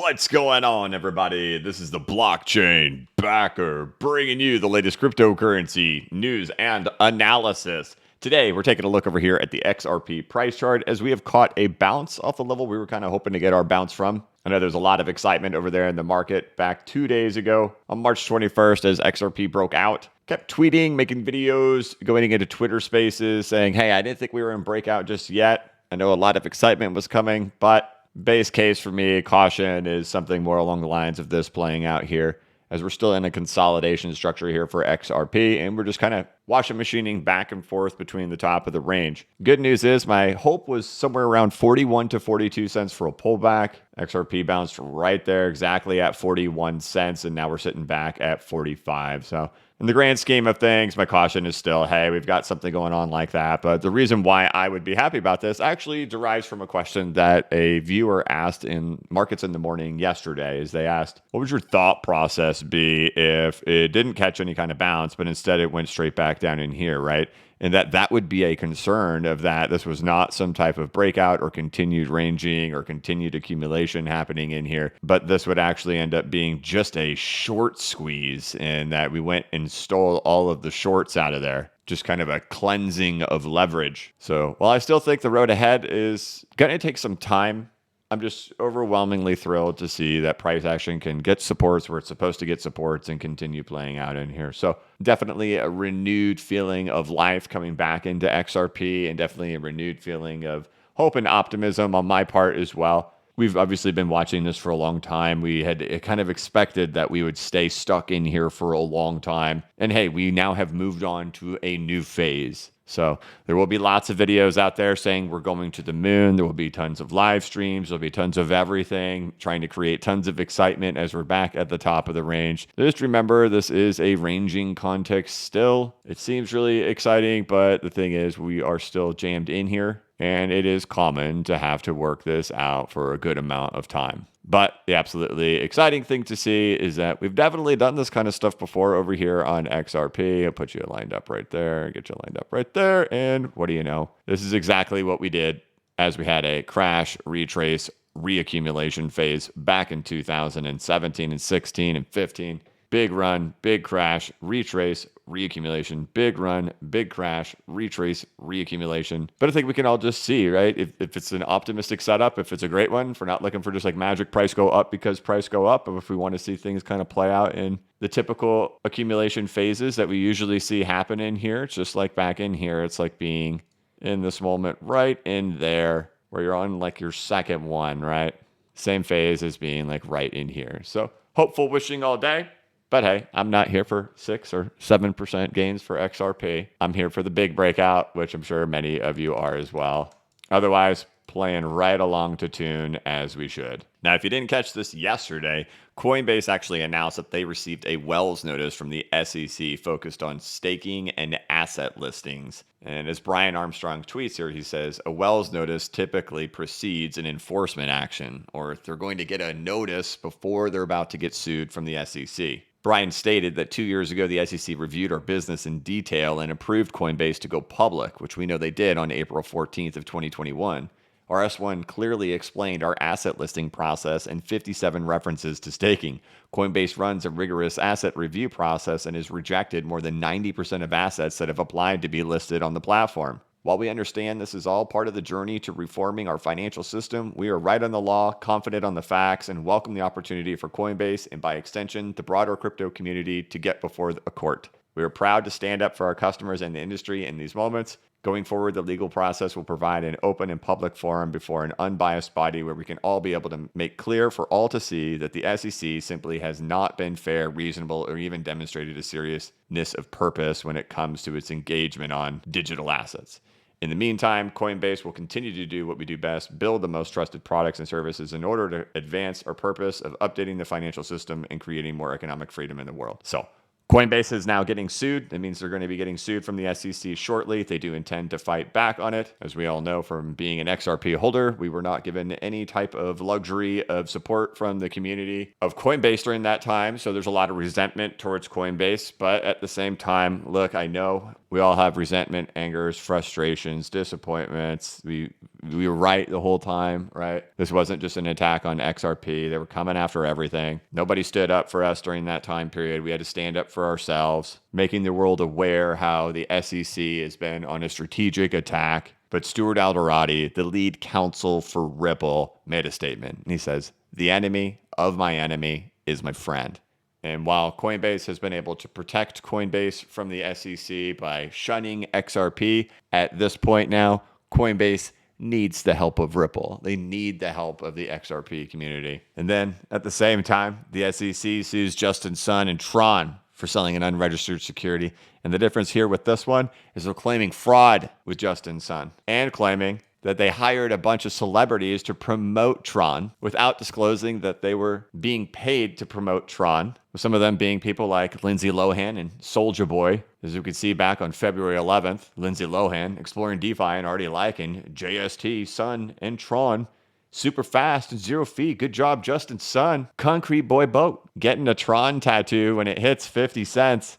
What's going on, everybody? This is the blockchain backer bringing you the latest cryptocurrency news and analysis. Today, we're taking a look over here at the XRP price chart as we have caught a bounce off the level we were kind of hoping to get our bounce from. I know there's a lot of excitement over there in the market back 2 days ago on March 21st as XRP broke out. Kept tweeting, making videos, going into Twitter spaces saying, hey, I didn't think we were in breakout just yet. I know a lot of excitement was coming, but base case for me, caution is something more along the lines of this playing out here, as we're still in a consolidation structure here for XRP, and we're just kind of washing machining back and forth between the top of the range. Good news is my hope was somewhere around 41 to 42 cents for a pullback. XRP bounced right there exactly at 41 cents, and now we're sitting back at 45. So in the grand scheme of things, my caution is still, hey, we've got something going on like that. But the reason why I would be happy about this actually derives from a question that a viewer asked in Markets in the Morning yesterday. Is they asked, what would your thought process be if it didn't catch any kind of bounce, but instead it went straight back down in here, right? And that would be a concern of that this was not some type of breakout or continued ranging or continued accumulation happening in here, but this would actually end up being just a short squeeze, and that we went and stole all of the shorts out of there. Just kind of a cleansing of leverage. So while I still think the road ahead is going to take some time, I'm just overwhelmingly thrilled to see that price action can get supports where it's supposed to get supports and continue playing out in here. So definitely a renewed feeling of life coming back into XRP, and definitely a renewed feeling of hope and optimism on my part as well. We've obviously been watching this for a long time. We had kind of expected that we would stay stuck in here for a long time. And hey, we now have moved on to a new phase. So there will be lots of videos out there saying we're going to the moon. There will be tons of live streams. There'll be tons of everything, trying to create tons of excitement as we're back at the top of the range. Just remember, this is a ranging context still. It seems really exciting, but the thing is we are still jammed in here, and it is common to have to work this out for a good amount of time. But the absolutely exciting thing to see is that we've definitely done this kind of stuff before over here on XRP. I'll put you lined up right there, get you lined up right there. And what do you know? This is exactly what we did as we had a crash, retrace, reaccumulation phase back in 2017 and 16 and 15. Big run, big crash, retrace, reaccumulation, big run, big crash, retrace, reaccumulation. But I think we can all just see, right? If it's an optimistic setup, if it's a great one, if we're not looking for just like magic price go up because price go up, but if we want to see things kind of play out in the typical accumulation phases that we usually see happen in here, it's just like back in here, it's like being in this moment right in there where you're on like your second one, right? Same phase as being like right in here. So hopeful wishing all day. But hey, I'm not here for 6 or 7% gains for XRP. I'm here for the big breakout, which I'm sure many of you are as well. Otherwise, playing right along to tune as we should. Now, if you didn't catch this yesterday, Coinbase actually announced that they received a Wells notice from the SEC focused on staking and asset listings. And as Brian Armstrong tweets here, he says, a Wells notice typically precedes an enforcement action, or they're going to get a notice before they're about to get sued from the SEC. Brian stated that 2 years ago, the SEC reviewed our business in detail and approved Coinbase to go public, which we know they did on April 14th of 2021. Our S1 clearly explained our asset listing process and 57 references to staking. Coinbase runs a rigorous asset review process and has rejected more than 90% of assets that have applied to be listed on the platform. While we understand this is all part of the journey to reforming our financial system, we are right on the law, confident on the facts, and welcome the opportunity for Coinbase and by extension, the broader crypto community to get before a court. We are proud to stand up for our customers and the industry in these moments. Going forward, the legal process will provide an open and public forum before an unbiased body where we can all be able to make clear for all to see that the SEC simply has not been fair, reasonable, or even demonstrated a seriousness of purpose when it comes to its engagement on digital assets. In the meantime, Coinbase will continue to do what we do best, build the most trusted products and services in order to advance our purpose of updating the financial system and creating more economic freedom in the world. So Coinbase is now getting sued. That means they're going to be getting sued from the SEC shortly. They do intend to fight back on it. As we all know from being an XRP holder, we were not given any type of luxury of support from the community of Coinbase during that time. So there's a lot of resentment towards Coinbase. But at the same time, look, I know We all have resentment, angers, frustrations, disappointments. We were right the whole time, right? This wasn't just an attack on XRP. They were coming after everything. Nobody stood up for us during that time period. We had to stand up for ourselves, making the world aware how the SEC has been on a strategic attack. But Stuart Alderati, the lead counsel for Ripple, made a statement. And he says, "The enemy of my enemy is my friend." And while Coinbase has been able to protect Coinbase from the SEC by shunning XRP, at this point now, Coinbase needs the help of Ripple. They need the help of the XRP community. And then at the same time, the SEC sues Justin Sun and Tron for selling an unregistered security. And the difference here with this one is they're claiming fraud with Justin Sun and claiming that they hired a bunch of celebrities to promote Tron without disclosing that they were being paid to promote Tron, with some of them being people like Lindsay Lohan and Soulja Boy. As you can see back on February 11th, Lindsay Lohan exploring DeFi and already liking JST, Sun, and Tron. Super fast and 0 fee. Good job, Justin Sun. Concrete Boy Boat getting a Tron tattoo when it hits 50 cents.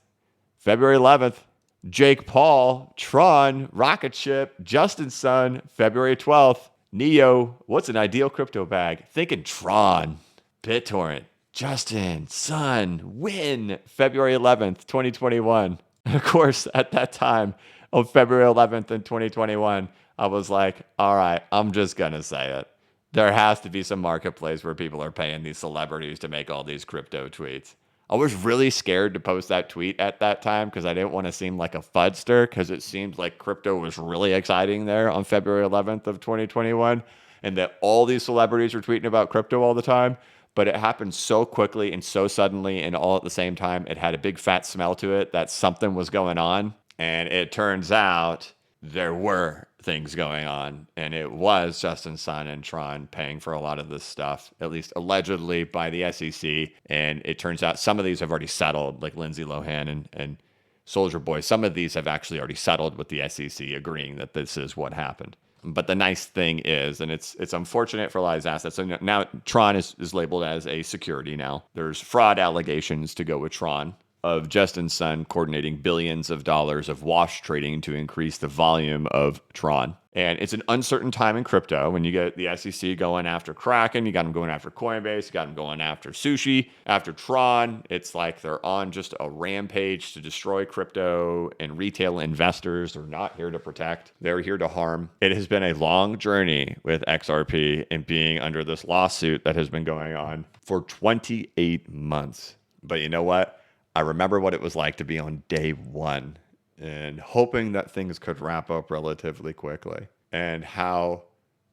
February 11th. Jake Paul, Tron, Rocket Ship, Justin Sun, February 12th. Neo, what's an ideal crypto bag? Thinking Tron, BitTorrent, Justin Sun, win, February 11th, 2021. And of course, at that time, on February 11th in 2021, I was like, all right, I'm just going to say it. There has to be some marketplace where people are paying these celebrities to make all these crypto tweets. I was really scared to post that tweet at that time because I didn't want to seem like a fudster, because it seemed like crypto was really exciting there on February 11th of 2021 and that all these celebrities were tweeting about crypto all the time. But it happened so quickly and so suddenly and all at the same time. It had a big fat smell to it that something was going on. And it turns out there were things going on, and it was Justin Sun and Tron paying for a lot of this stuff, at least allegedly by the SEC. And it turns out some of these have already settled, like Lindsay Lohan and Soulja Boy. Some of these have actually already settled with the SEC, agreeing that this is what happened. But the nice thing is, and it's unfortunate for a lot of these assets. So now Tron is labeled as a security now. There's fraud allegations to go with Tron, of Justin Sun coordinating billions of dollars of wash trading to increase the volume of Tron. And it's an uncertain time in crypto when you get the SEC going after Kraken, you got them going after Coinbase, you got them going after Sushi, after Tron. It's like they're on just a rampage to destroy crypto, and retail investors are not here to protect. They're here to harm. It has been a long journey with XRP and being under this lawsuit that has been going on for 28 months. But you know what? I remember what it was like to be on day one and hoping that things could wrap up relatively quickly, and how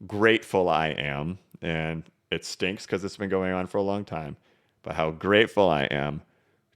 grateful I am. And it stinks because it's been going on for a long time, but how grateful I am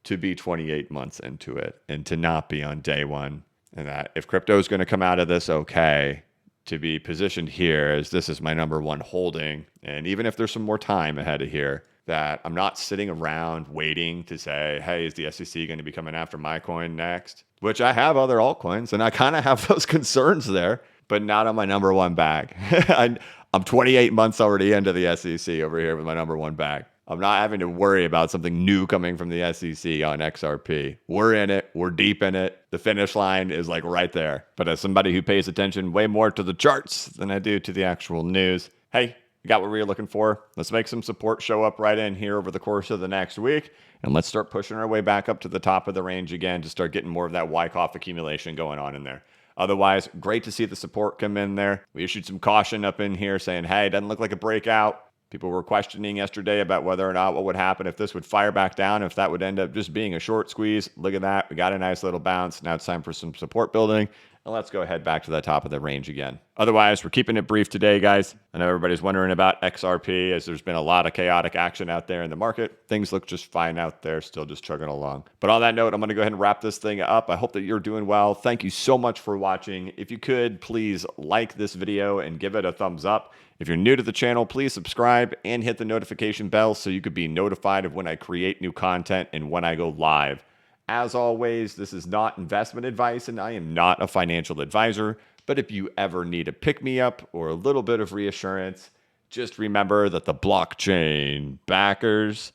to be 28 months into it and to not be on day one. And that if crypto is going to come out of this okay, to be positioned here as this is my number one holding. And even if there's some more time ahead of here, that I'm not sitting around waiting to say, hey, is the SEC going to be coming after my coin next? Which I have other altcoins, and I kind of have those concerns there, but not on my number one bag. I'm 28 months already into the SEC over here with my number one bag. I'm not having to worry about something new coming from the SEC on XRP. We're in it. We're deep in it. The finish line is like right there. But as somebody who pays attention way more to the charts than I do to the actual news, hey, you got what we were looking for. Let's make some support show up right in here over the course of the next week. And let's start pushing our way back up to the top of the range again to start getting more of that Wyckoff accumulation going on in there. Otherwise, great to see the support come in there. We issued some caution up in here saying, hey, it doesn't look like a breakout. People were questioning yesterday about whether or not what would happen if this would fire back down, if that would end up just being a short squeeze. Look at that. We got a nice little bounce. Now it's time for some support building. And let's go ahead back to the top of the range again. Otherwise, we're keeping it brief today, guys. I know everybody's wondering about XRP as there's been a lot of chaotic action out there in the market. Things look just fine out there, still just chugging along. But on that note, I'm going to go ahead and wrap this thing up. I hope that you're doing well. Thank you so much for watching. If you could, please like this video and give it a thumbs up. If you're new to the channel, please subscribe and hit the notification bell so you could be notified of when I create new content and when I go live. As always, this is not investment advice and I am not a financial advisor, but if you ever need a pick-me-up or a little bit of reassurance, just remember that the blockchain backers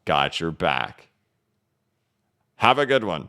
got your back. Have a good one.